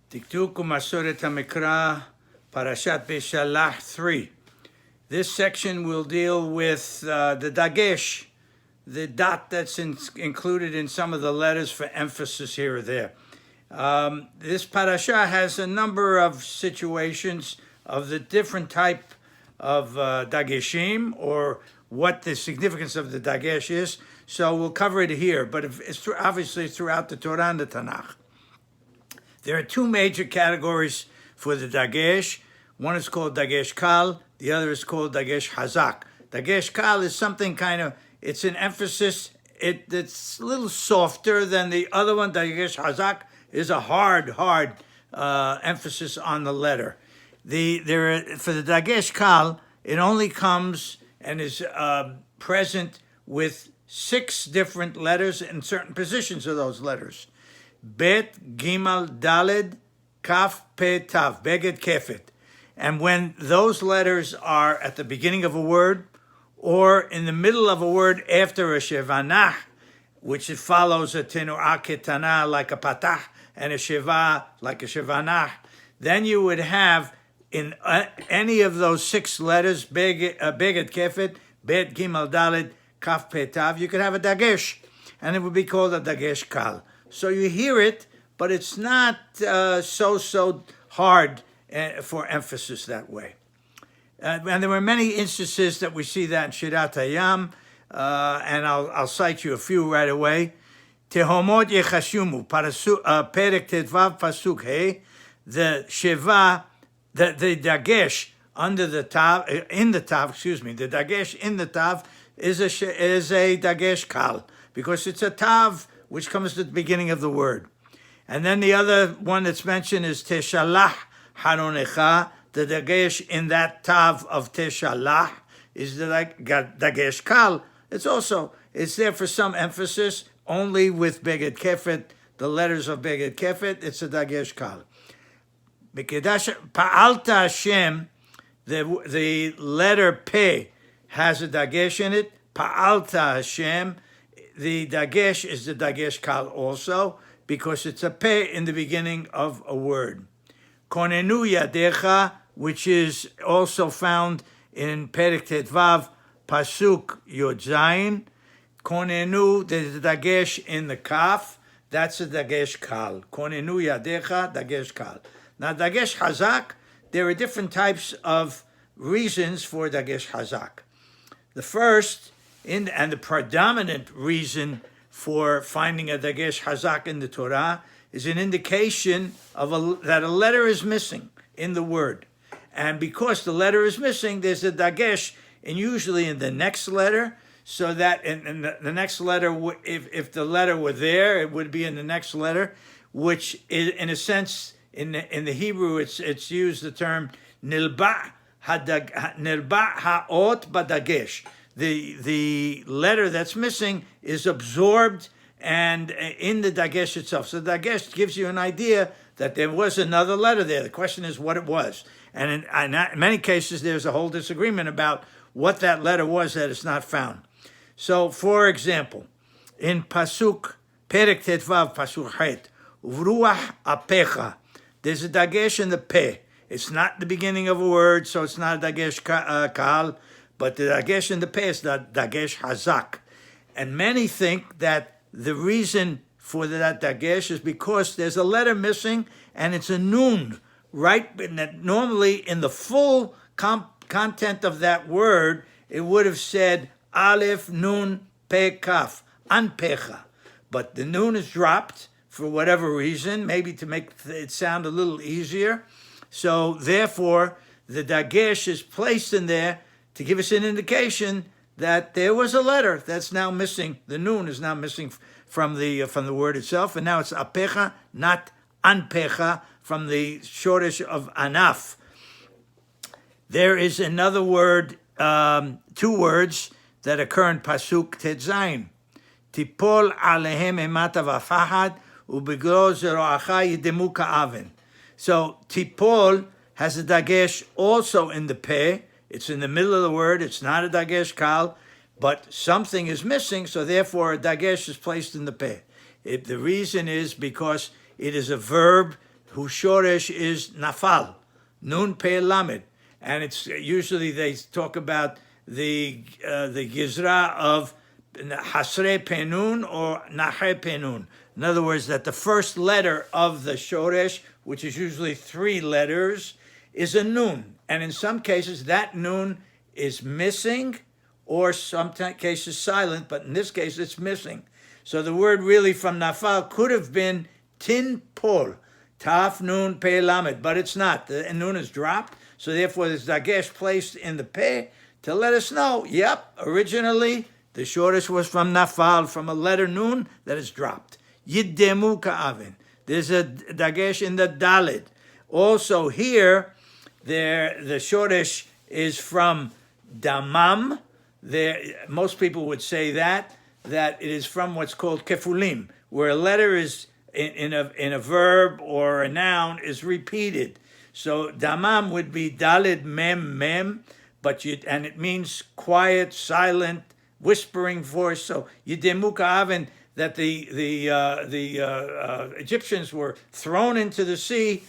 Tiktuk u'Masoret HaMikra, Parashat Beshalah 3. This section will deal with the dagesh, the dot that's included in some of the letters for emphasis here or there. This parasha has a number of situations of the different type of dageshim, or what the significance of the dagesh is. So we'll cover it here, but it's obviously throughout the Torah and the Tanakh. There are two major categories for the dagesh. One is called dagesh kal, the other is called dagesh hazak. Dagesh kal is something it's an emphasis, it's a little softer than the other one. Dagesh hazak is a hard emphasis on the letter. For the dagesh kal, it only comes and is present with 6 different letters in certain positions of those letters. Bet, Gimal, Daled, Kaf, Pe, Tav, Beged, Kefet. And when those letters are at the beginning of a word or in the middle of a word after a shevanah, which it follows a tenu'ah ketana like a patah and a sheva like a shevanah, then you would have in any of those 6 letters, Beged, Kefet, Bet, Gimal, Daled, Kaf, Pe, Tav, you could have a dagesh, and it would be called a dagesh kal. So you hear it, but it's not so hard for emphasis that way. And there were many instances that we see that in Shirat Hayam, and I'll cite you a few right away. Tehomot yechashumu, perek tetvav pasuk he, the sheva, the dagesh under the tav, in the tav, the dagesh in the tav is a dagesh kal, because it's a tav which comes at the beginning of the word. And then the other one that's mentioned is Teshalah Haronecha. The dagesh in that tav of Teshalah is the dagesh kal. It's there for some emphasis, only with Beged Kefet, the letters of Beged Kefet, it's a dagesh kal. Pa'alta Hashem, the letter Pe has a dagesh in it. Pa'alta Hashem, the dagesh is the dagesh kal also, because it's a pe in the beginning of a word. Konenu yadecha, which is also found in Perek Tetvav, Pasuk Yod Zayin. Konenu, there's a dagesh in the kaf, that's a dagesh kal. Konenu yadecha, dagesh kal. Now dagesh hazak, there are different types of reasons for dagesh hazak. The first, and the predominant reason for finding a dagesh hazak in the Torah is an indication of that a letter is missing in the word. And because the letter is missing, there's a dagesh, and usually in the next letter, so that in the next letter, if the letter were there, it would be in the next letter, which is, in a sense, in the Hebrew, it's used the term nilba ha'ot badagesh. The letter that's missing is absorbed and in the dagesh itself. So the dagesh gives you an idea that there was another letter there. The question is what it was. And in many cases, there's a whole disagreement about what that letter was that is not found. So, for example, in Pasuk, Perek Tetvav, Pasuk Het, Vruach Apecha, there's a dagesh in the Pe. It's not the beginning of a word, so it's not a dagesh kal, but the dagesh in the Pe is the dagesh hazak. And many think that the reason for that dagesh is because there's a letter missing and it's a nun, right? And that normally in the full content of that word, it would have said Aleph, Nun, Pe, Kaf, Anpecha. But the nun is dropped for whatever reason, maybe to make it sound a little easier. So therefore, the dagesh is placed in there to give us an indication that there was a letter that's now missing. The nun is now missing from the word itself, and now it's apecha, not anpecha, from the shortish of anaf. There is another word, 2 words that occur in pasuk tetzayin. Tipol alehem emata v'fahad ubiglo zeroacha yidemu ka'aven. So tipol has a dagesh also in the pe. It's in the middle of the word. It's not a dagesh kal, but something is missing, so therefore a dagesh is placed in the pe. The reason is because it is a verb whose shoresh is nafal, nun pe lamed, and it's usually they talk about the gizra of hasre penun or nahe penun. In other words, that the first letter of the shoresh, which is usually 3 letters, is a nun, and in some cases that nun is missing, or some cases silent, but in this case it's missing. So the word really from nafal could have been tin pol, taf nun pe lamed, but it's not. The nun is dropped, so therefore there's dagesh placed in the pe to let us know, yep, originally the shoresh was from nafal, from a letter nun that is dropped. Yiddemu ka'avin. There's a dagesh in the dalid. Also here, the shoresh is from damam. Most people would say that it is from what's called kefulim, where a letter is in a verb or a noun is repeated. So damam would be dalid mem mem, and it means quiet, silent, whispering voice. So yidemu ka'avin, that the Egyptians were thrown into the sea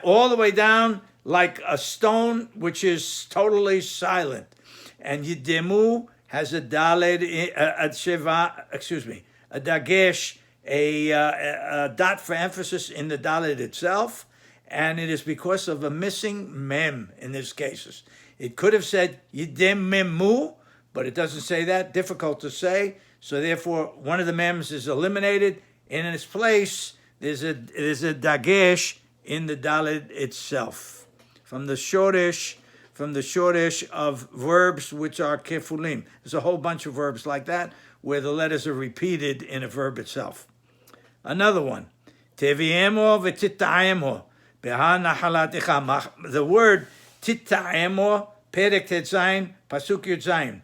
all the way down like a stone, which is totally silent. And Yidemu has a daled, a dagesh, a dot for emphasis in the daled itself, and it is because of a missing mem in these cases. It could have said Yidememu, but it doesn't say that, difficult to say, so therefore one of the mems is eliminated. In its place, there's a dagesh in the daled itself. From the shoresh of verbs which are kefulim. There's a whole bunch of verbs like that where the letters are repeated in a verb itself. Another one, teviemo v'tita'emo beha nachalatecha. The word tita'emo, perek tet zayin, pasuk yud zayin.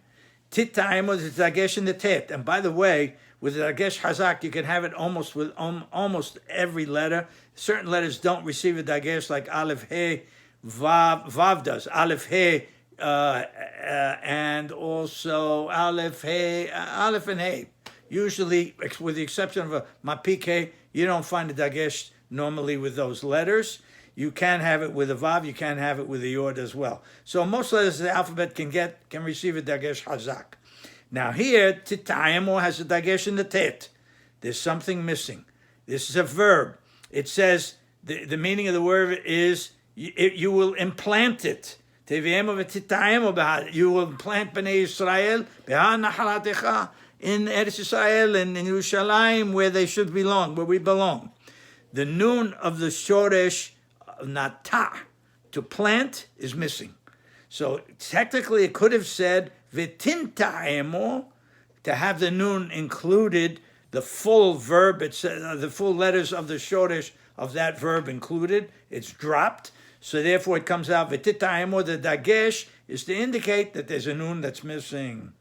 Tita'emo is the dagesh in the tet. And by the way, with the dagesh hazak, you can have it almost with almost every letter. Certain letters don't receive a dagesh, like aleph, he, vav does. Aleph, he, and also aleph, he, aleph and he. Usually, with the exception of a mapike, you don't find a dagesh normally with those letters. You can have it with a vav, you can have it with a yod as well. So most letters of the alphabet can receive a dagesh hazak. Now here, titayemo has a dagesh in the tet. There's something missing. This is a verb. It says, the meaning of the word is, you will implant it. You will implant Bnei Yisrael in Eretz Yisrael and in Yerushalayim, where they should belong, where we belong. The nun of the shoresh nata, to plant, is missing. So technically it could have said v'tinta'emo, to have the nun included, the full verb, the full letters of the shoresh of that verb included. It's dropped. So therefore it comes out v'tita'emo, the dagesh is to indicate that there's a nun that's missing.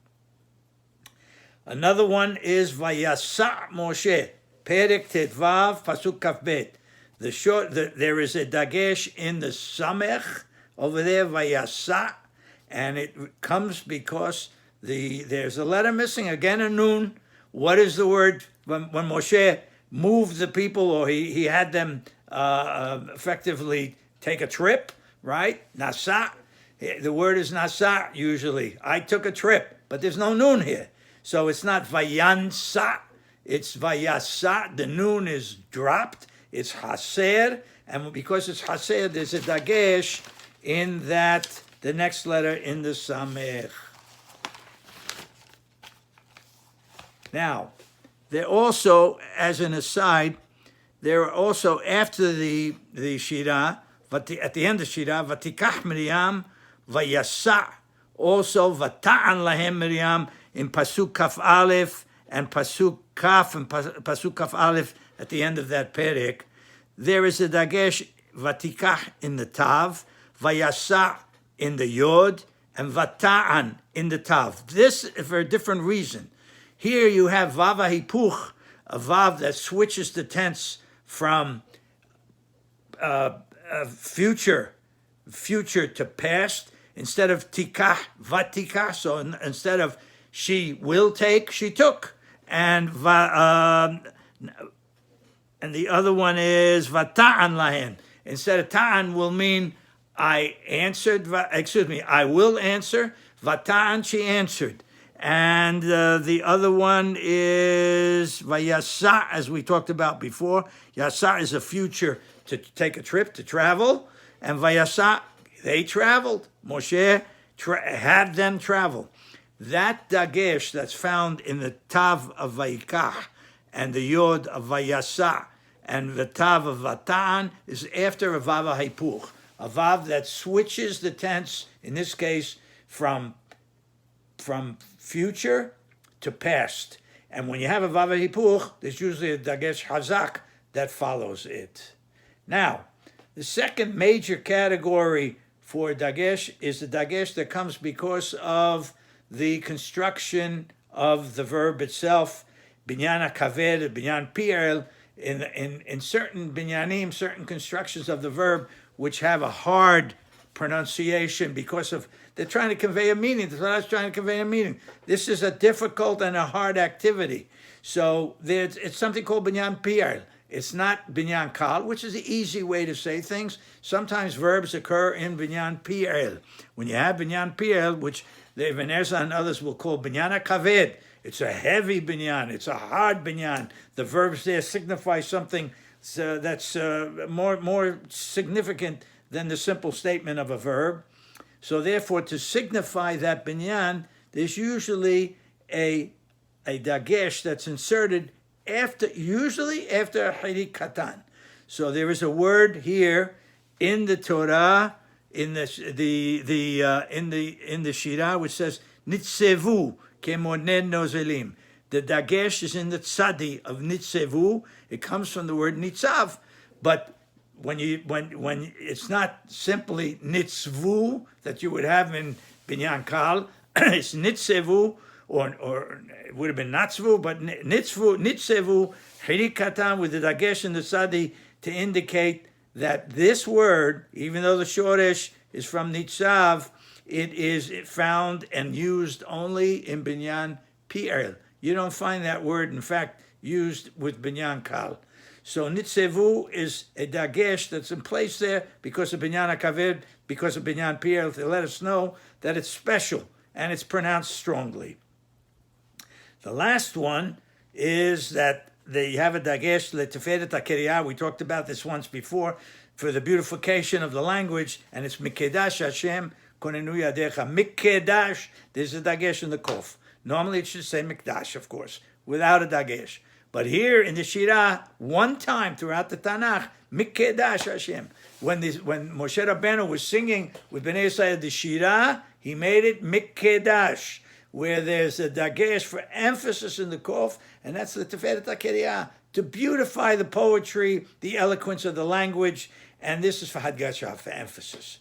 Another one is vayasa Moshe, perek tetvav, pasuk kafbet. There is a dagesh in the samech over there, vayasa, and it comes because there's a letter missing, again a nun. What is the word? When Moshe moved the people, or he had them effectively take a trip, right? Nasa. The word is nasa usually. I took a trip, but there's no nun here. So it's not vayansa, it's vayasa. The nun is dropped. It's haser, and because it's haser, there's a dagesh in that, the next letter in the samech. Now, there also, as an aside, there are also, after the shira, at the end of shira, vatikach Miriam vayasa, also vata'an lahem Miriam in pasuk kaf aleph and pasuk kaf and pasuk kaf aleph at the end of that perek. There is a dagesh vatikach in the tav, vayasa in the yod, and vata'an in the tav. This for a different reason. Here you have vav hipuch, a vav that switches the tense from future to past. Instead of tikah, vatikah. So instead of she will take, she took. And the other one is vata'an lahen. instead of ta'an will mean I will answer. Vata'an, she answered. And the other one is vayasa, as we talked about before. Yasa is a future to take a trip, to travel. And vayasa, they traveled. Moshe had them travel. That dagesh that's found in the tav of vayikach and the yod of vayasa and the tav of vatan is after a vav ha'ipuch, a vav that switches the tense, in this case, from future to past. And when you have a vav ha'ipuch, there's usually a dagesh hazak that follows it. Now, the second major category for dagesh is the dagesh that comes because of the construction of the verb itself, binyan kaved, binyan pi'el, in certain binyanim, certain constructions of the verb, which have a hard pronunciation because of, they're trying to convey a meaning. The Torah is trying to convey a meaning. This is a difficult and a hard activity. So it's something called binyan pi'el. It's not binyan kal, which is the easy way to say things. Sometimes verbs occur in binyan pi'el. When you have binyan pi'el, which the Ibn Ezra and others will call binyan kaved, it's a heavy binyan, it's a hard binyan. The verbs there signify something that's more significant than the simple statement of a verb. So therefore, to signify that binyan, there's usually a dagesh that's inserted usually after a hirik katan. So there is a word here in the Torah, in the Shirah, which says nitzevu kemoned nozelim. The dagesh is in the tzadi of nitzevu. It comes from the word nitzav, but when it's not simply nitzvu that you would have in binyan kal, it's nitzevu. Or it would have been natzvu, but nitzevu, hirik katan with the dagesh and the tzadi to indicate that this word, even though the shoresh is from nitzav, it is found and used only in binyan pi'el. You don't find that word, in fact, used with binyan kal. So nitzevu is a dagesh that's in place there because of binyan kaved, because of binyan pi'el, to let us know that it's special and it's pronounced strongly. The last one is that they have a dagesh leteferet hakeriyah. We talked about this once before, for the beautification of the language, and it's mikedash Hashem konenu yadecha. Mikedash, there's a dagesh in the kof. Normally it should say mikdash, of course, without a dagesh. But here in the Shirah, one time throughout the Tanakh, mikedash Hashem. When Moshe Rabbeinu was singing with Bnei Yisrael the Shirah, he made it mikedash, where there's a dagesh for emphasis in the kof, and that's the teferet hakeriyah, to beautify the poetry, the eloquence of the language, and this is for hadgasha, for emphasis.